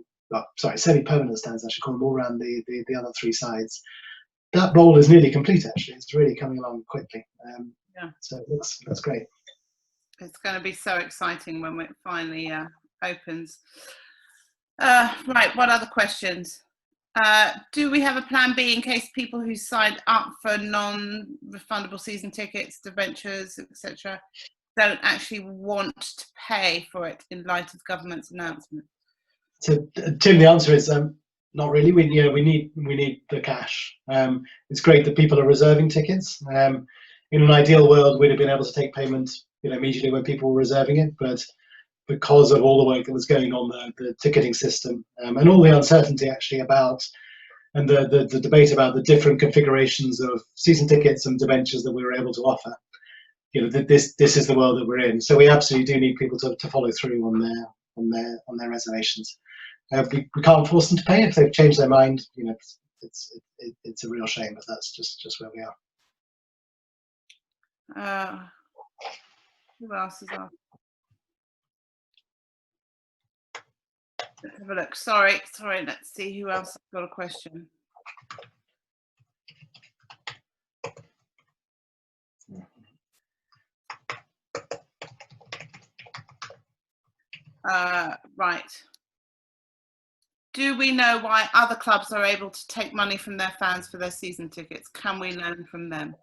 semi-permanent stands, I should call them, all around the other three sides. That bowl is nearly complete. Actually, it's really coming along quickly. So that's great. It's going to be so exciting when it finally opens. Right, what other questions? Do we have a plan B in case people who signed up for non-refundable season tickets, debentures, etc., don't actually want to pay for it in light of government's announcement? So, Tim, the answer is not really. We need the cash. It's great that people are reserving tickets. In an ideal world, we'd have been able to take payment immediately when people were reserving it, but because of all the work that was going on the ticketing system and all the uncertainty actually about and the debate about the different configurations of season tickets and debentures that we were able to offer, this is the world that we're in. So we absolutely do need people to follow through on their reservations. We can't force them to pay if they've changed their mind. It's a real shame, but that's just where we are. Who else is on? Let's have a look. Sorry. Let's see who else has got a question. Right. Do we know why other clubs are able to take money from their fans for their season tickets? Can we learn from them?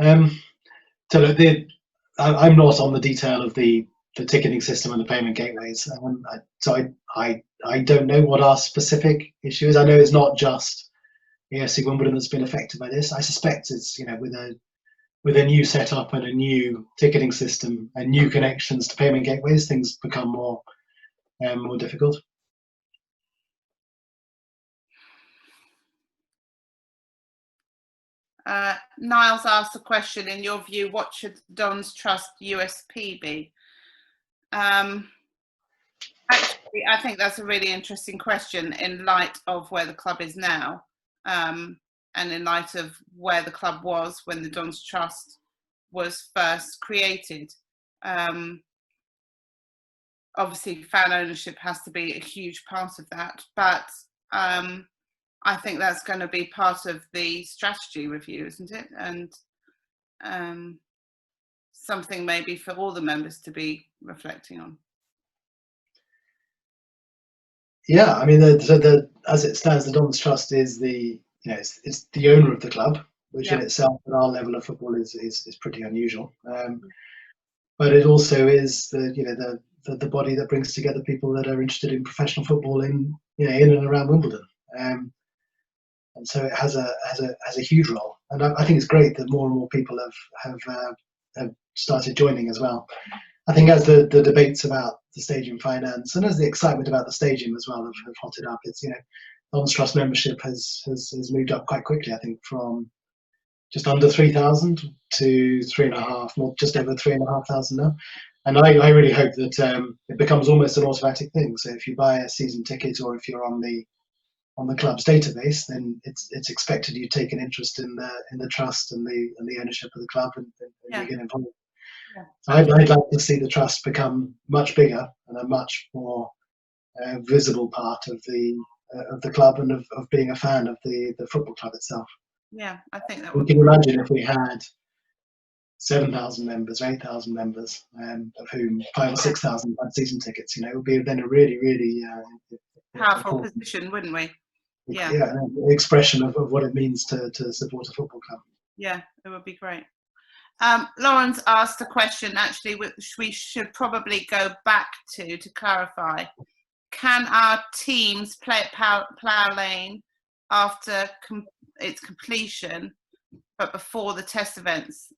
So look, I'm not on the detail of the ticketing system and the payment gateways, so I don't know what our specific issue is. I know it's not just AFC Wimbledon that's been affected by this. I suspect it's with a new setup and a new ticketing system and new connections to payment gateways, things become more difficult. Niles asked a question, in your view, what should Don's Trust USP be? Actually, I think that's a really interesting question in light of where the club is now, and in light of where the club was when the Don's Trust was first created. Obviously, fan ownership has to be a huge part of that, but I think that's going to be part of the strategy review, isn't it? And something maybe for all the members to be reflecting on. Yeah, I mean, as it stands, the Don's Trust is it's the owner of the club, which in itself at our level of football is pretty unusual. But it also is the body that brings together people that are interested in professional football in and around Wimbledon. And so it has a huge role, and I think it's great that more and more people have started joining as well. I think as the debates about the stadium finance and as the excitement about the stadium as well have hotted up, it's Don's Trust membership has moved up quite quickly. I think from just under 3,000 to 3.5, more just over 3,500 now. And I really hope that it becomes almost an automatic thing. So if you buy a season ticket or if you're on the club's database, then it's expected you take an interest in the trust and the ownership of the club and you get involved. Yeah. So I'd like to see the trust become much bigger and a much more visible part of the club and of being a fan of the football club itself. Yeah, I think that would. We can imagine if we had 7,000 members, 8,000 members, of whom 5,000 or 6,000 had season tickets. It would be then a really, really powerful position, wouldn't we? Yeah, an expression of what it means to support a football club. Yeah, it would be great. Lauren's asked a question, actually, which we should probably go back to clarify. Can our teams play at Plough Lane after its completion, but before the test events?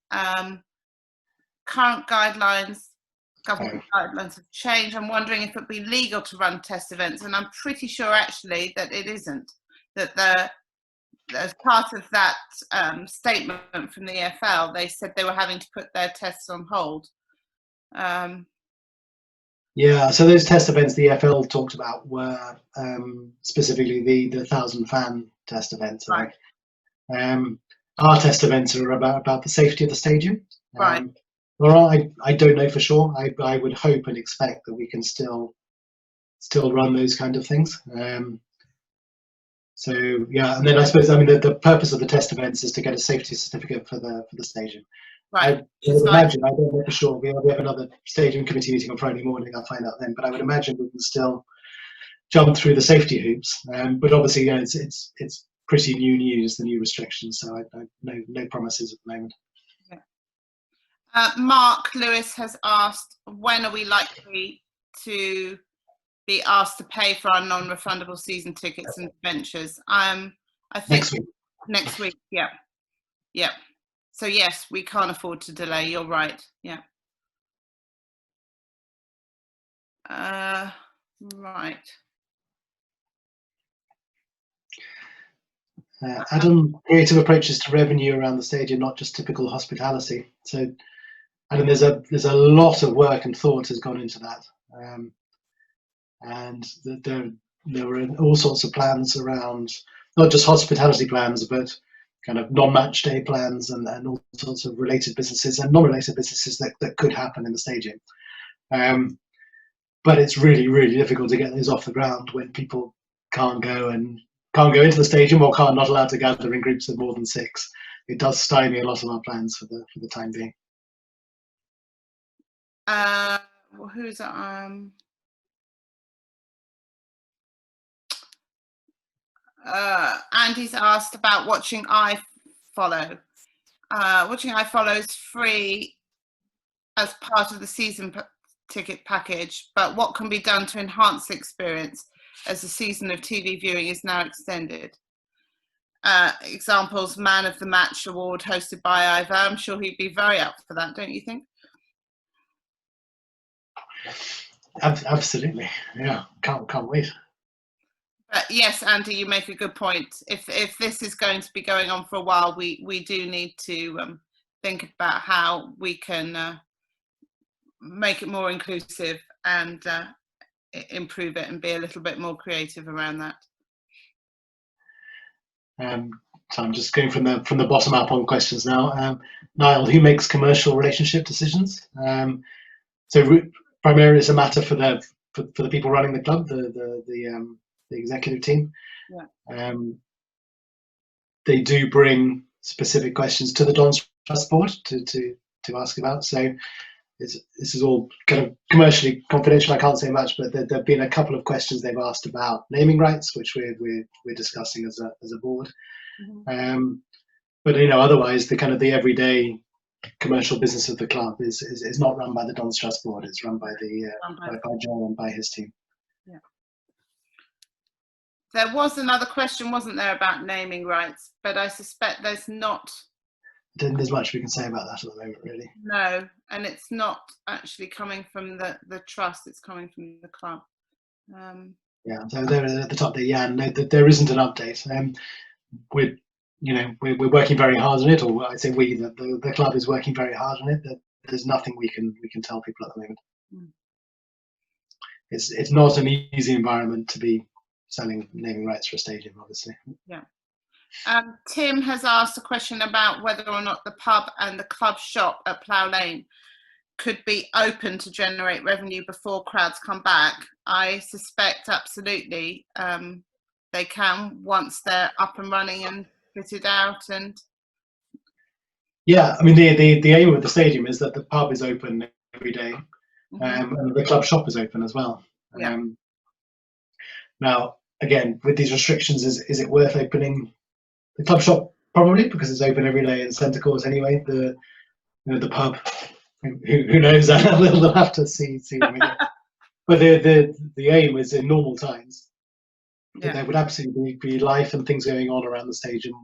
Current guidelines, government guidelines have changed. I'm wondering if it would be legal to run test events, and I'm pretty sure actually that it isn't. That as part of that statement from the EFL, they said they were having to put their tests on hold. Yeah, so those test events the EFL talked about were specifically the 1,000 fan test events. Right. Our test events are about the safety of the stadium. Right. Well, I don't know for sure. I would hope and expect that we can still run those kind of things. So yeah, and then I suppose the purpose of the test events is to get a safety certificate for the stadium. Right. I would imagine, I don't know for sure. We have another stadium committee meeting on Friday morning. I'll find out then. But I would imagine we can still jump through the safety hoops. But obviously, it's pretty new news, the new restrictions. So I no promises at the moment. Yeah. Mark Lewis has asked, when are we likely to be asked to pay for our non-refundable season tickets and ventures? I think next week. Yeah. So yes, we can't afford to delay. You're right. Yeah. Right. Adam, creative approaches to revenue around the stadium, not just typical hospitality. So, Adam, there's a lot of work and thought has gone into that, and there were all sorts of plans around, not just hospitality plans, but kind of non-match day plans and all sorts of related businesses and non-related businesses that could happen in the stadium. But it's really, really difficult to get those off the ground when people can't go into the stadium or not allowed to gather in groups of more than 6. It does stymie a lot of our plans for the time being. Who's Andy's asked about watching iFollow. Watching iFollow is free as part of the season ticket package, but what can be done to enhance the experience as the season of TV viewing is now extended? Examples: Man of the Match award hosted by Ivor. I'm sure he'd be very up for that, don't you think? Absolutely, yeah. Can't wait. But yes, Andy, you make a good point. If this is going to be going on for a while, we do need to think about how we can make it more inclusive and improve it and be a little bit more creative around that. So I'm just going from the bottom up on questions now. Niall, who makes commercial relationship decisions? So primarily it's a matter for the people running the club, the executive team. Yeah. They do bring specific questions to the Don's Trust Board to ask about. So this is all kind of commercially confidential. I can't say much, but there have been a couple of questions they've asked about naming rights, which we're discussing as a board. Mm-hmm. But otherwise the everyday commercial business of the club is not run by the Don's Trust Board. It's run by by Joel and by his team. Yeah. There was another question, wasn't there, about naming rights, but I suspect there's not. I don't think there's much we can say about that at the moment, really. No, and it's not actually coming from the trust, it's coming from the club. Yeah, so there at the top there, Jan, there isn't an update. We're working very hard on it, or I'd say the club is working very hard on it. There's nothing we can tell people at the moment. It's not an easy environment to be selling naming rights for a stadium, obviously. Yeah. Tim has asked a question about whether or not the pub and the club shop at Plough Lane could be open to generate revenue before crowds come back. I suspect absolutely they can once they're up and running and fitted out. And Yeah, I mean the aim of the stadium is that the pub is open every day, and the club shop is open as well. Yeah. Now, again, with these restrictions, is it worth opening the club shop? Probably, because it's open every day in centre courts anyway. The pub, who knows? We'll have to see when we get. But the aim is in normal times that there would absolutely be life and things going on around the stadium,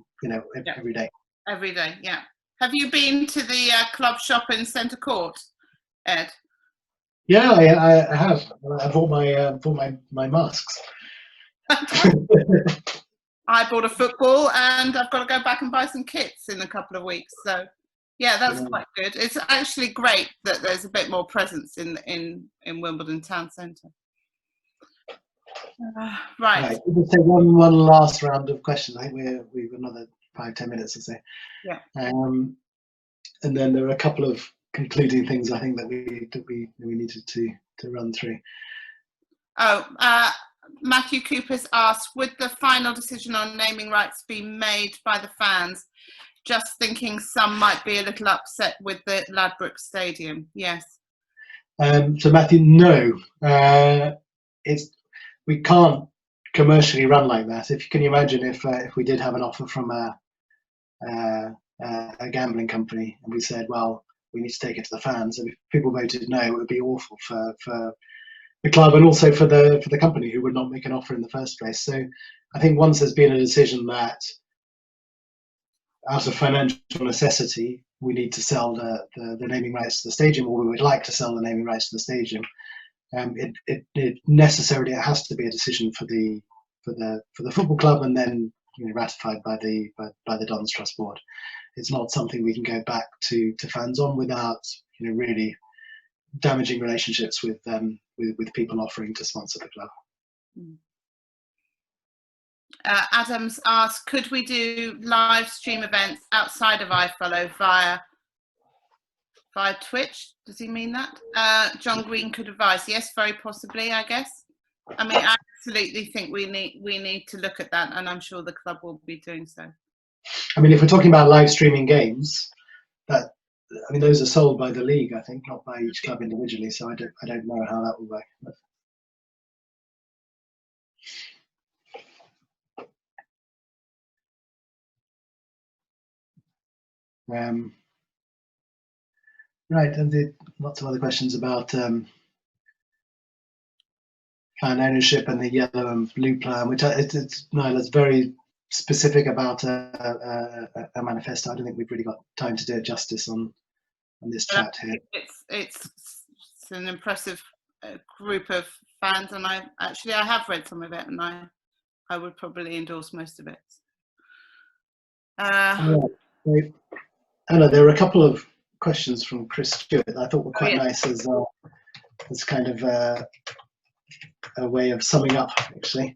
every day. Every day, yeah. Have you been to the club shop in Centre Court, Ed? Yeah, I have. I bought my masks. I bought a football, and I've got to go back and buy some kits in a couple of weeks. So, yeah, that's quite good. It's actually great that there's a bit more presence in Wimbledon town centre. Right. We'll take one last round of questions. I think we've another 5-10 minutes or so. Yeah. And then there are a couple of concluding things I think that we needed to run through. Matthew Cooper's asked, would the final decision on naming rights be made by the fans? Just thinking some might be a little upset with the Ladbroke Stadium. Yes. So Matthew, no, we can't commercially run like that. If you can imagine, if we did have an offer from a gambling company and we said, well, we need to take it to the fans, and if people voted no, it would be awful for the club and also for the company who would not make an offer in the first place. So I think once there's been a decision that out of financial necessity we need to sell the naming rights to the stadium, or we would like to sell the naming rights to the stadium, it necessarily has to be a decision for the football club, and then ratified by the Dons Trust board. It's not something we can go back to fans on without really damaging relationships with people offering to sponsor the club. Adams asked, could we do live stream events outside of iFollow via Twitch? Does he mean that? John Green could advise. Yes, very possibly, I guess. I mean, I absolutely think we need to look at that, and I'm sure the club will be doing so. I mean, if we're talking about live streaming games, those are sold by the league, I think, not by each club individually. So I don't know how that will work. Right, and lots of other questions about fan ownership and the yellow and blue plan, which it's very specific about a manifesto. I don't think we've really got time to do it justice on this chat here. It's an impressive group of fans, and I have read some of it, and I would probably endorse most of it. Anna, there were a couple of questions from Chris Stewart I thought were quite nice as kind of a way of summing up, actually.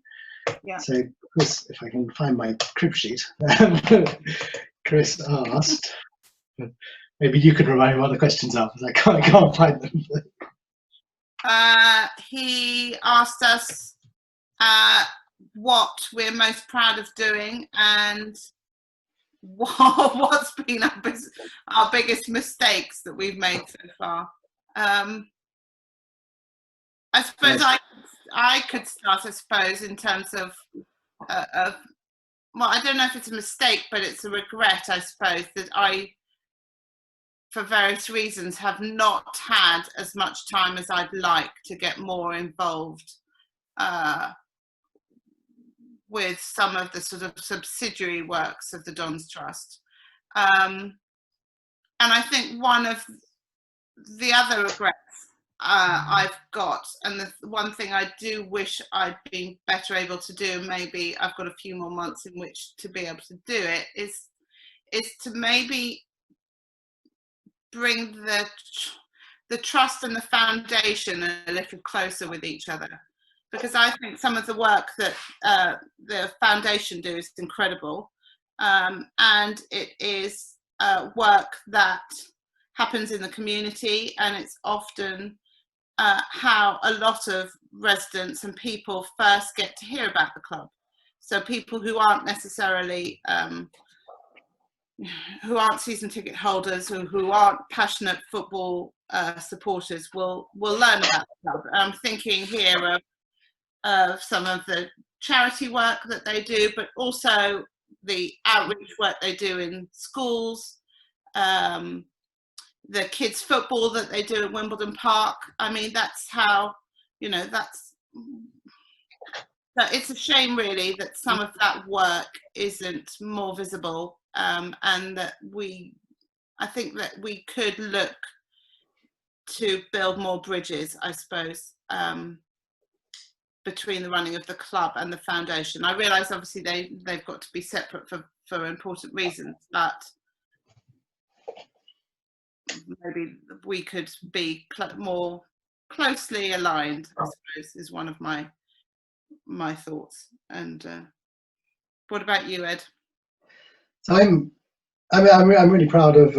Yeah. So Chris, if I can find my crib sheet, Chris asked, maybe you could remind me what the questions are, because I can't find them. He asked us what we're most proud of doing and what's been our biggest mistakes that we've made so far. I suppose I could start, I suppose, in terms of well, I don't know if it's a mistake, but it's a regret, I suppose, that I, for various reasons, have not had as much time as I'd like to get more involved with some of the sort of subsidiary works of the Dons Trust. And I think one of the other regrets I've got, and the one thing I do wish I'd been better able to do, maybe I've got a few more months in which to be able to do it, is to maybe bring the trust and the foundation a little closer with each other. Because I think some of the work that the foundation do is incredible, and it is work that happens in the community, and it's often how a lot of residents and people first get to hear about the club. So people who aren't necessarily who aren't season ticket holders or who aren't passionate football supporters will learn about the club. I'm thinking here of some of the charity work that they do, but also the outreach work they do in schools, the kids football that they do at Wimbledon Park. I mean, that's how, it's a shame really that some of that work isn't more visible, and that I think that we could look to build more bridges, I suppose, between the running of the club and the foundation. I realise obviously they've got to be separate for important reasons, but maybe we could be more closely aligned, I suppose, is one of my thoughts. And what about you, Ed? So I'm really proud of.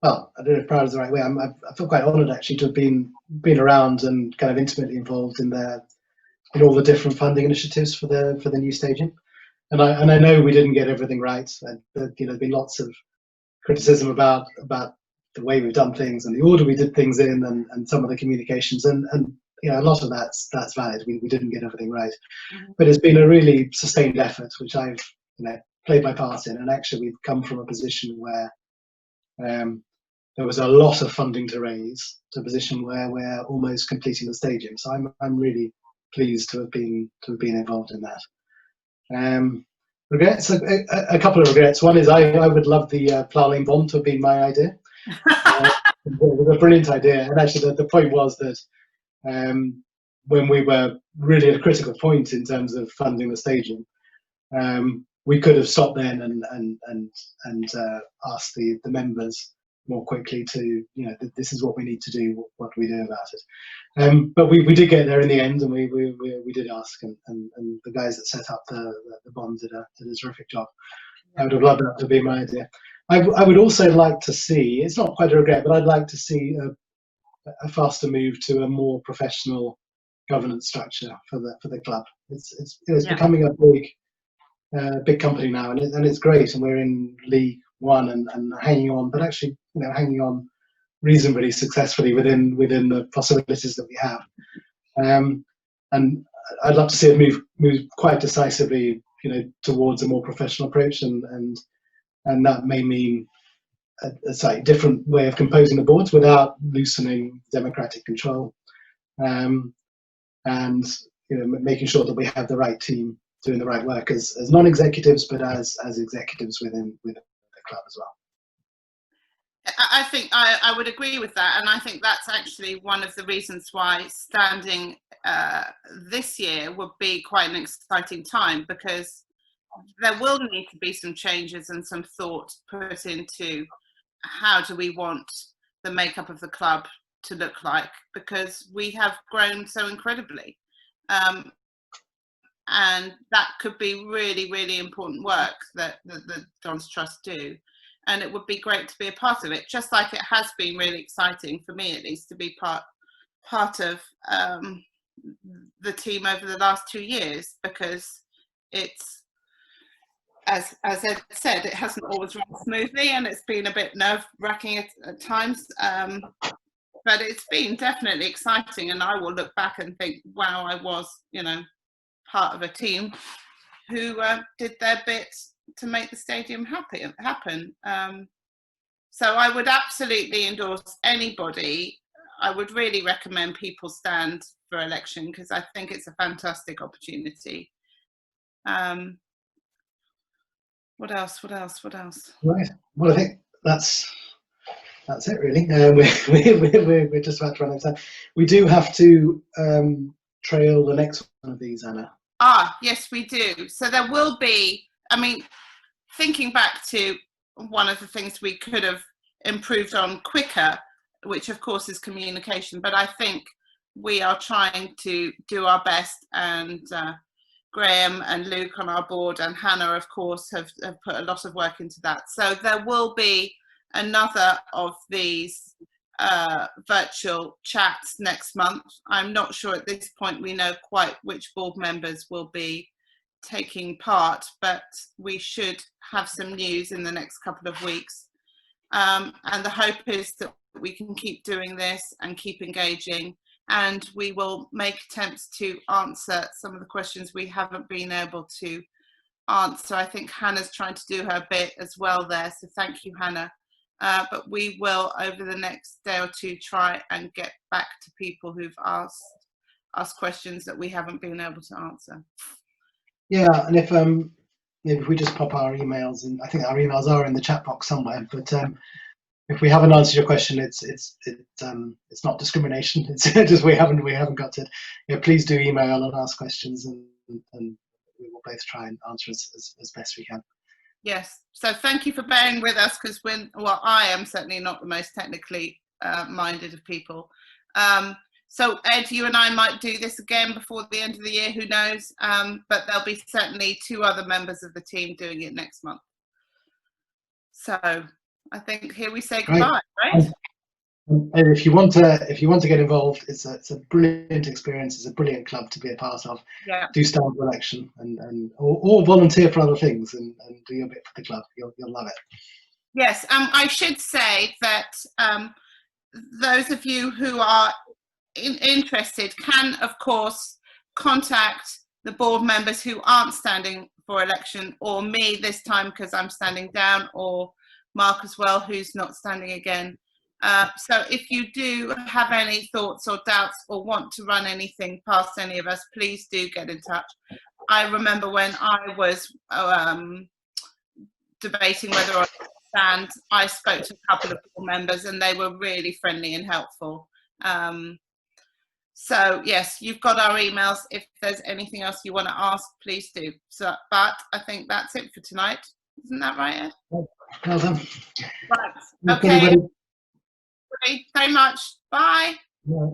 Well, I don't know if proud is the right way. I feel quite honoured actually to have been around and kind of intimately involved in all the different funding initiatives for the new stadium. And I know we didn't get everything right. There's been lots of criticism about the way we've done things and the order we did things in, and some of the communications, and a lot of that's valid. We didn't get everything right, but it's been a really sustained effort, which I've played my part in. And actually, we've come from a position where there was a lot of funding to raise to a position where we're almost completing the stadium. So I'm really pleased to have been involved in that. Regrets, a couple of regrets. One is I would love the ploughing bond to have been my idea. It was a brilliant idea, and actually the point was that when we were really at a critical point in terms of funding the stadium, we could have stopped then and asked the members more quickly to, this is what we need to do. What do we do about it? But we did get there in the end, and we did ask, and the guys that set up the bond did a terrific job. I would have loved that to be my idea. I would also like to see, it's not quite a regret, but I'd like to see a faster move to a more professional governance structure for the club. It's becoming a big company now, and it's great, and we're in League One and hanging on, but actually hanging on reasonably successfully within the possibilities that we have. And I'd love to see it move quite decisively, towards a more professional approach, and that may mean a slightly different way of composing the boards without loosening democratic control, and making sure that we have the right team doing the right work as non-executives, but as executives within the club as well. I think I would agree with that, and I think that's actually one of the reasons why standing this year would be quite an exciting time, because there will need to be some changes and some thought put into how do we want the makeup of the club to look like, because we have grown so incredibly, and that could be really, really important work that the Don's Trust do. And it would be great to be a part of it, just like it has been really exciting for me, at least, to be part of the team over the last 2 years, because it's, as Ed said, it hasn't always run smoothly, and it's been a bit nerve-wracking at times, but it's been definitely exciting. And I will look back and think, wow, I was, part of a team who did their bit to make the stadium happen. So I would absolutely endorse anybody. I would really recommend people stand for election, because I think it's a fantastic opportunity. What else? Right. Well, I think that's it really. We're just about to run out of time. We do have to trail the next one of these, Anna. Yes, we do. So there will be, thinking back to one of the things we could have improved on quicker, which of course is communication, but I think we are trying to do our best, and Graham and Luke on our board, and Hannah of course have put a lot of work into that. So there will be another of these virtual chats next month. I'm not sure at this point we know quite which board members will be taking part, but we should have some news in the next couple of weeks. And the hope is that we can keep doing this and keep engaging, and we will make attempts to answer some of the questions we haven't been able to answer. I think Hannah's trying to do her bit as well there, so thank you, Hannah. But we will, over the next day or two, try and get back to people who've asked us questions that we haven't been able to answer. Yeah, and if we just pop our emails, and I think our emails are in the chat box somewhere, but if we haven't answered your question, it's not discrimination. It's just we haven't got it. Yeah, please do email and ask questions, and we will both try and answer as best we can. Yes, so thank you for bearing with us, because I am certainly not the most technically minded of people. So Ed, you and I might do this again before the end of the year, who knows, but there'll be certainly 2 other members of the team doing it next month. So I think here we say goodbye, right? And if you want to get involved, it's a brilliant experience. It's a brilliant club to be a part of. Yeah. Do stand for election or volunteer for other things and do your bit for the club. You'll love it. Yes, I should say that those of you who are interested can, of course, contact the board members who aren't standing for election, or me this time because I'm standing down, or Mark as well, who's not standing again. So if you do have any thoughts or doubts or want to run anything past any of us, please do get in touch. I remember when I was debating whether I should stand, I spoke to a couple of board members and they were really friendly and helpful. So yes, you've got our emails. If there's anything else you want to ask, please do. So, but I think that's it for tonight. Isn't that right, Ed? Well done. Right. Okay. Thank you very much. Bye. Yeah.